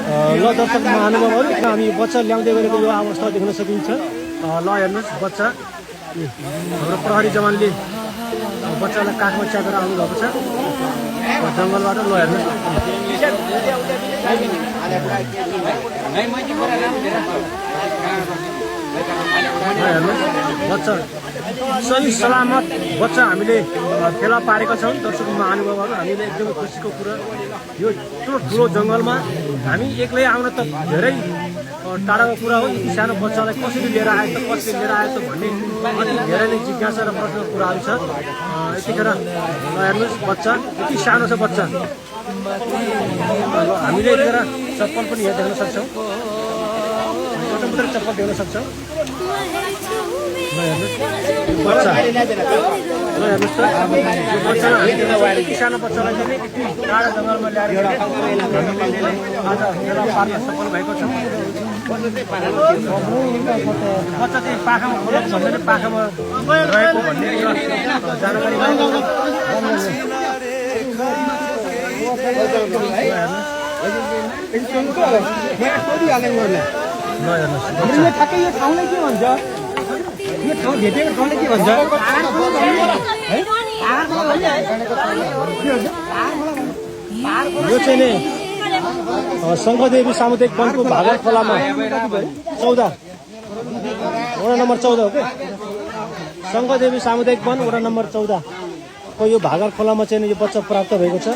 ल दर्शक महानुभावहरू हामी बच्चा ल्याउँदै गरेको यो अवस्था देख्न सकिन्छ। ल हेर्नुहोस् बच्चा हाम्रो प्रहरी जवानले बच्चालाई काखमा च्यापेर आउनुभएको छ जङ्गलबाट। ल हेर्नुहोस् बच्चा सही सलामत बच्चा हामीले फेला पारेका छौँ। दर्शक महानुभावहरू हामीले एकदमै खुसीको कुरा, यो यत्रो ठुलो जङ्गलमा हामी एक्लै आउन त धेरै टाढाको कुरा हो। सानो बच्चालाई कसरी लिएर आयो त भन्ने अति धेरै नै जिज्ञासा र प्रश्नको कुराहरू छ। यतिखेर हेर्नुहोस् बच्चा यति सानो छ बच्चा। हामीले यतिखेर चप्पल पनि यहाँ देख्न सक्छौँ, चप्पल देख्न सक्छौँ। बच्चा हेर्नुहोस् त यति सानो बच्चालाई चाहिँ यति टाढा जङ्गलमा ल्याएर आज फेला पार्न सफल भएको छ। बच्चा चाहिँ पाखामा खोलेको भन्दा पाखामा रहेको भन्ने जानकारी ठ्याक्कै यो ठाउँलाई के भन्छ, यो ठाउँ भेटेको ठाउँलाई के भन्छ? यो चाहिँ नि शङ्खदेवी सामुदायिक वनको भागर खोलामा 14 वडा नम्बर 14 हो क्या। शङ्खदेवी सामुदायिक वन वडा नम्बर 14 को यो भागर खोलामा चाहिँ यो बच्चा प्राप्त भएको छ।